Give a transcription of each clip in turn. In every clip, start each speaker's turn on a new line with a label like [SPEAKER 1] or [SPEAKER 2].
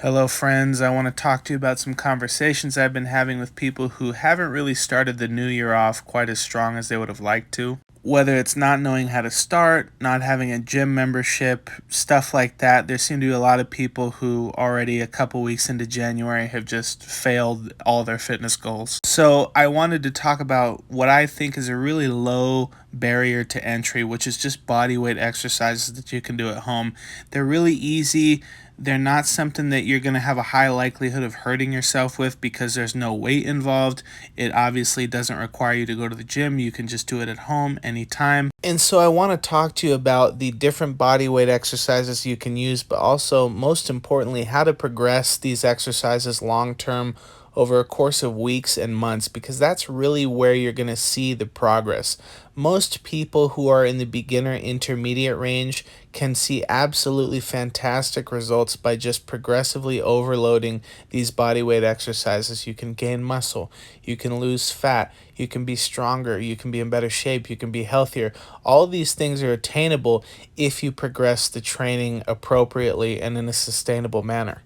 [SPEAKER 1] Hello, friends. I want to talk to you about some conversations I've been having with people who haven't really started the new year off quite as strong as they would have liked to. Whether it's not knowing how to start, not having a gym membership, stuff like that, there seem to be a lot of people who already a couple weeks into January have just failed all their fitness goals. So, I wanted to talk about what I think is a really low barrier to entry, which is just body weight exercises that you can do at home. They're really easy. They're not something that you're going to have a high likelihood of hurting yourself with because there's no weight involved. It obviously doesn't require you to go to the gym. You can just do it at home anytime. And so I want to talk to you about the different body weight exercises you can use, but also, most importantly, how to progress these exercises long term over a course of weeks and months, because that's really where you're going to see the progress. Most people who are in the beginner intermediate range can see absolutely fantastic results by just progressively overloading these body weight exercises. You can gain muscle, you can lose fat, you can be stronger, you can be in better shape, you can be healthier. All of these things are attainable if you progress the training appropriately and in a sustainable manner.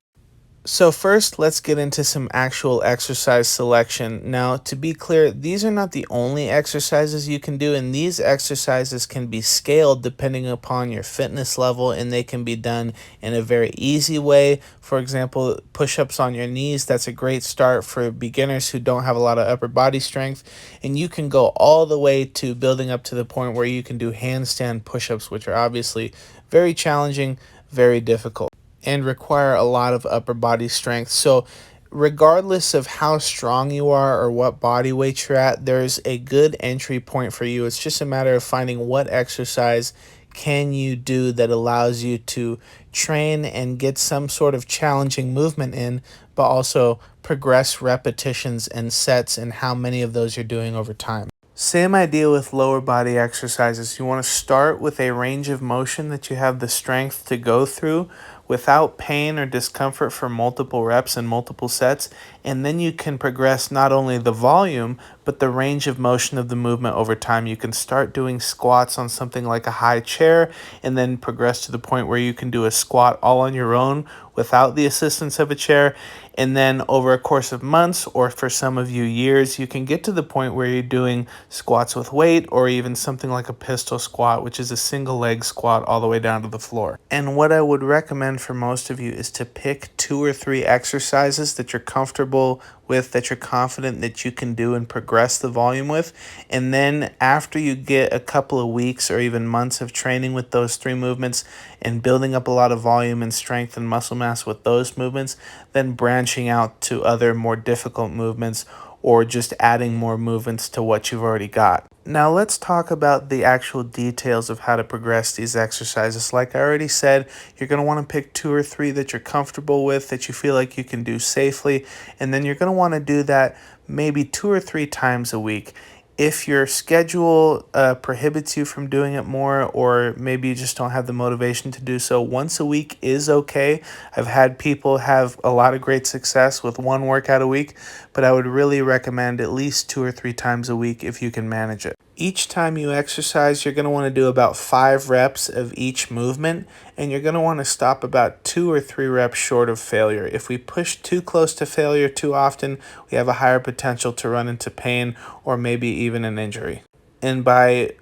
[SPEAKER 1] So first, let's get into some actual exercise selection. Now, to be clear, these are not the only exercises you can do, and these exercises can be scaled depending upon your fitness level, and they can be done in a very easy way. For example, push-ups on your knees, that's a great start for beginners who don't have a lot of upper body strength, and you can go all the way to building up to the point where you can do handstand push-ups, which are obviously very challenging, very difficult, and require a lot of upper body strength. So, regardless of how strong you are or what body weight you're at, there's a good entry point for you. It's just a matter of finding what exercise can you do that allows you to train and get some sort of challenging movement in, but also progress repetitions and sets and how many of those you're doing over time. Same idea with lower body exercises. You want to start with a range of motion that you have the strength to go through without pain or discomfort for multiple reps and multiple sets. And then you can progress not only the volume, but the range of motion of the movement over time. You can start doing squats on something like a high chair and then progress to the point where you can do a squat all on your own without the assistance of a chair. And then over a course of months, or for some of you years, you can get to the point where you're doing squats with weight, or even something like a pistol squat, which is a single leg squat all the way down to the floor. And what I would recommend for most of you is to pick 2 or 3 exercises that you're comfortable with, that you're confident that you can do and progress the volume with. And then after you get a couple of weeks or even months of training with those 3 movements and building up a lot of volume and strength and muscle mass with those movements, then branching out to other more difficult movements, or just adding more movements to what you've already got. Now let's talk about the actual details of how to progress these exercises. Like I already said, you're going to want to pick 2 or 3 that you're comfortable with, that you feel like you can do safely, and then you're going to want to do that maybe 2 or 3 times a week. If your schedule prohibits you from doing it more, or maybe you just don't have the motivation to do so, once a week is okay. I've had people have a lot of great success with 1 workout a week, but I would really recommend at least 2 or 3 times a week if you can manage it. Each time you exercise, you're going to want to do about 5 reps of each movement, and you're going to want to stop about 2 or 3 reps short of failure. If we push too close to failure too often, we have a higher potential to run into pain or maybe even an injury. And by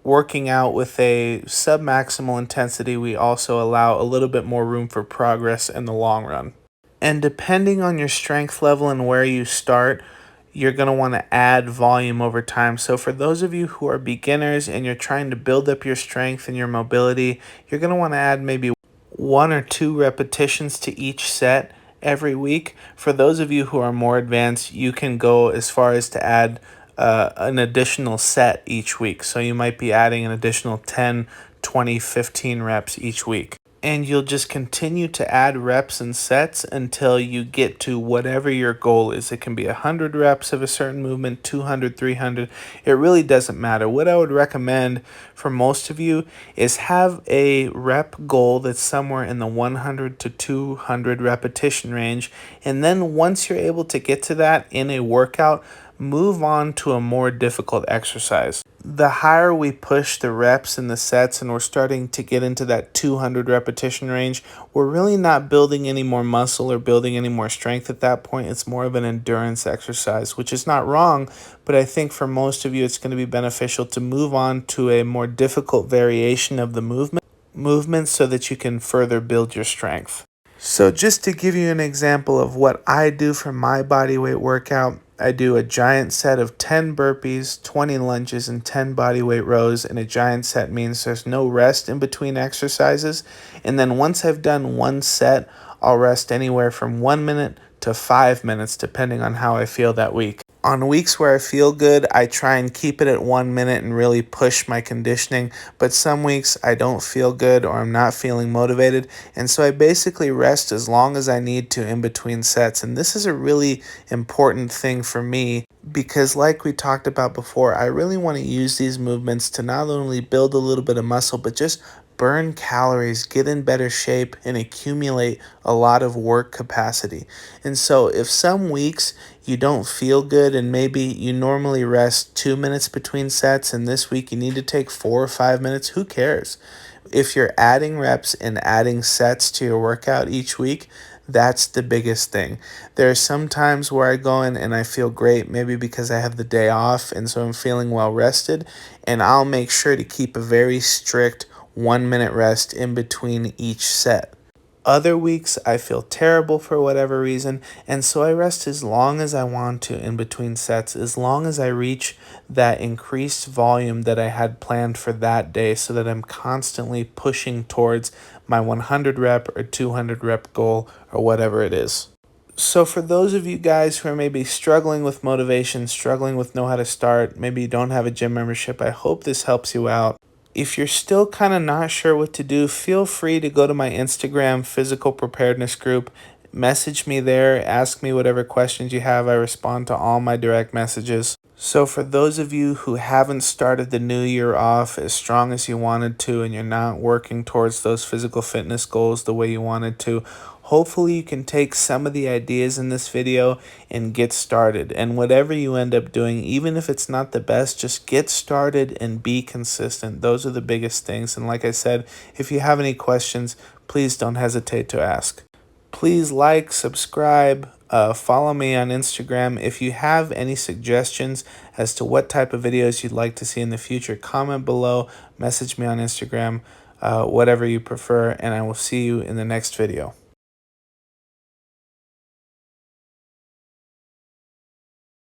[SPEAKER 1] working out with a submaximal intensity, we also allow a little bit more room for progress in the long run. And depending on your strength level and where you start, you're going to want to add volume over time. So for those of you who are beginners and you're trying to build up your strength and your mobility, you're going to want to add maybe 1 or 2 repetitions to each set every week. For those of you who are more advanced, you can go as far as to add an additional set each week. So you might be adding an additional 10, 20, 15 reps each week. And you'll just continue to add reps and sets until you get to whatever your goal is. It can be 100 reps of a certain movement, 200, 300. It really doesn't matter. What I would recommend for most of you is have a rep goal that's somewhere in the 100 to 200 repetition range. And then once you're able to get to that in a workout, move on to a more difficult exercise. The higher we push the reps and the sets and we're starting to get into that 200 repetition range, we're really not building any more muscle or building any more strength at that point. It's more of an endurance exercise, which is not wrong, but I think for most of you it's going to be beneficial to move on to a more difficult variation of the movement so that you can further build your strength. So just to give you an example of what I do for my body weight workout, I do a giant set of 10 burpees, 20 lunges, and 10 body weight rows. And a giant set means there's no rest in between exercises. And then once I've done one set, I'll rest anywhere from 1 minute to 5 minutes, depending on how I feel that week. On weeks where I feel good, I try and keep it at 1 minute and really push my conditioning. But some weeks I don't feel good or I'm not feeling motivated. And so I basically rest as long as I need to in between sets. And this is a really important thing for me because, like we talked about before, I really want to use these movements to not only build a little bit of muscle, but just burn calories, get in better shape, and accumulate a lot of work capacity. And so if some weeks you don't feel good and maybe you normally rest 2 minutes between sets and this week you need to take 4 or 5 minutes, who cares? If you're adding reps and adding sets to your workout each week, that's the biggest thing. There are some times where I go in and I feel great, maybe because I have the day off and so I'm feeling well rested, and I'll make sure to keep a very strict 1 minute rest in between each set. Other weeks, I feel terrible for whatever reason, and so I rest as long as I want to in between sets, as long as I reach that increased volume that I had planned for that day, so that I'm constantly pushing towards my 100 rep or 200 rep goal or whatever it is. So for those of you guys who are maybe struggling with motivation, struggling with know how to start, maybe you don't have a gym membership, I hope this helps you out. If you're still kind of not sure what to do, feel free to go to my Instagram physical preparedness group. Message me there, ask me whatever questions you have. I respond to all my direct messages. So for those of you who haven't started the new year off as strong as you wanted to and you're not working towards those physical fitness goals the way you wanted to, hopefully you can take some of the ideas in this video and get started. And whatever you end up doing, even if it's not the best, just get started and be consistent. Those are the biggest things. And like I said, if you have any questions, please don't hesitate to ask. Please like, subscribe, follow me on Instagram. If you have any suggestions as to what type of videos you'd like to see in the future, comment below, message me on Instagram, whatever you prefer, and I will see you in the next video.